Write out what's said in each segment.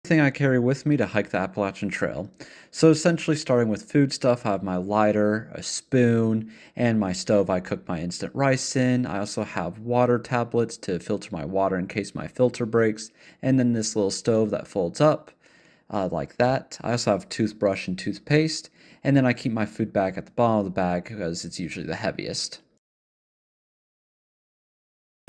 Thing I carry with me to hike the Appalachian Trail. So essentially starting with food stuff, I have my lighter, a spoon, and my stove I cook my instant rice in. I also have water tablets to filter my water in case my filter breaks, and then this little stove that folds up like that. I also have a toothbrush and toothpaste, and then I keep my food bag at the bottom of the bag because it's usually the heaviest.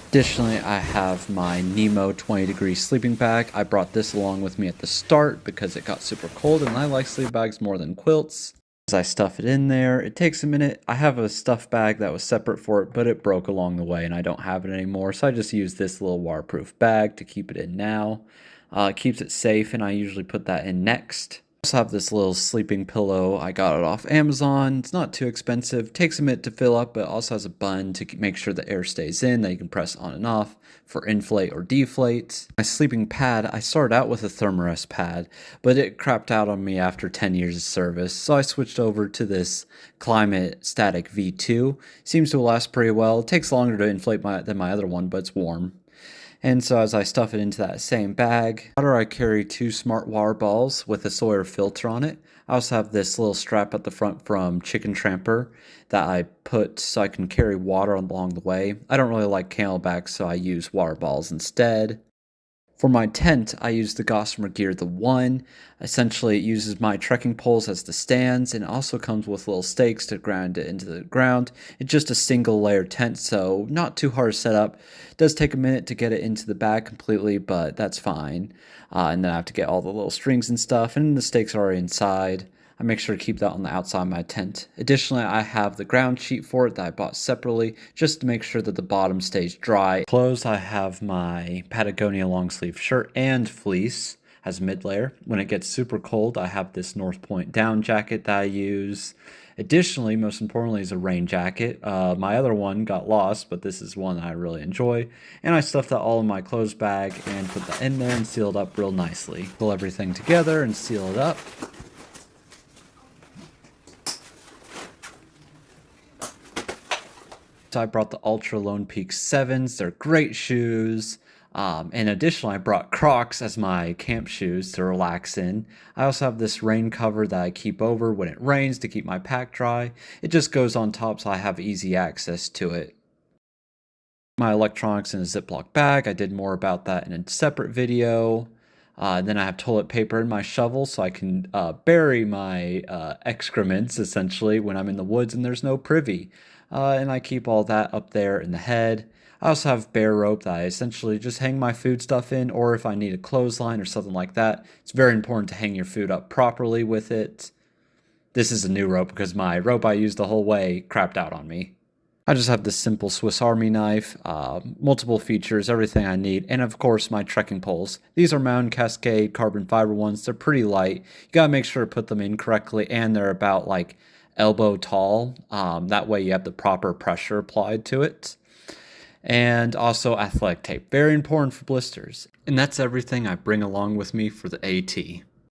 Additionally, I have my Nemo 20-degree sleeping bag. I brought this along with me at the start because it got super cold and I like sleeping bags more than quilts. As I stuff it in there, it takes a minute. I have a stuff bag that was separate for it, but it broke along the way and I don't have it anymore. So I just use this little waterproof bag to keep it in now. It keeps it safe and I usually put that in next. I also have this little sleeping pillow. I got it off Amazon. It's not too expensive. Takes a minute to fill up, but also has a button to make sure the air stays in that you can press on and off for inflate or deflate. My sleeping pad, I started out with a Thermarest pad, but it crapped out on me after 10 years of service, so I switched over to this Klymit Static V2. Seems to last pretty well. It takes longer to inflate than my other one, but it's warm. And so as I stuff it into that same bag, I carry 2 smart water balls with a Sawyer filter on it. I also have this little strap at the front from Chicken Tramper that I put so I can carry water along the way. I don't really like camelbacks, so I use water balls instead. For my tent, I use the Gossamer Gear The One. Essentially, it uses my trekking poles as the stands and also comes with little stakes to ground it into the ground. It's just a single layer tent, so not too hard to set up. It does take a minute to get it into the bag completely, but that's fine. And then I have to get all the little strings and stuff, and the stakes are already inside. I make sure to keep that on the outside of my tent. Additionally, I have the ground sheet for it that I bought separately just to make sure that the bottom stays dry. Clothes, I have my Patagonia long sleeve shirt and fleece as mid layer. When it gets super cold, I have this North Point down jacket that I use. Additionally, most importantly, is a rain jacket. My other one got lost, but this is one that I really enjoy. And I stuffed that all in my clothes bag and put that in there and sealed up real nicely. Pull everything together and seal it up. So I brought the Altra Lone Peak 7s. They're great shoes. And additionally, I brought Crocs as my camp shoes to relax in. I also have this rain cover that I keep over when it rains to keep my pack dry. It just goes on top so I have easy access to it. My electronics in a Ziploc bag. I did more about that in a separate video. Then I have toilet paper in my shovel so I can bury my excrements essentially when I'm in the woods and there's no privy. And I keep all that up there in the head. I also have bear rope that I essentially just hang my food stuff in, or if I need a clothesline or something like that. It's very important to hang your food up properly with it. This is a new rope because my rope I used the whole way crapped out on me. I just have this simple Swiss Army knife, multiple features, everything I need, and of course my trekking poles. These are my own Cascade carbon fiber ones. They're pretty light. You gotta make sure to put them in correctly, and they're about like elbow tall. That way you have the proper pressure applied to it. And also athletic tape, very important for blisters. And that's everything I bring along with me for the AT.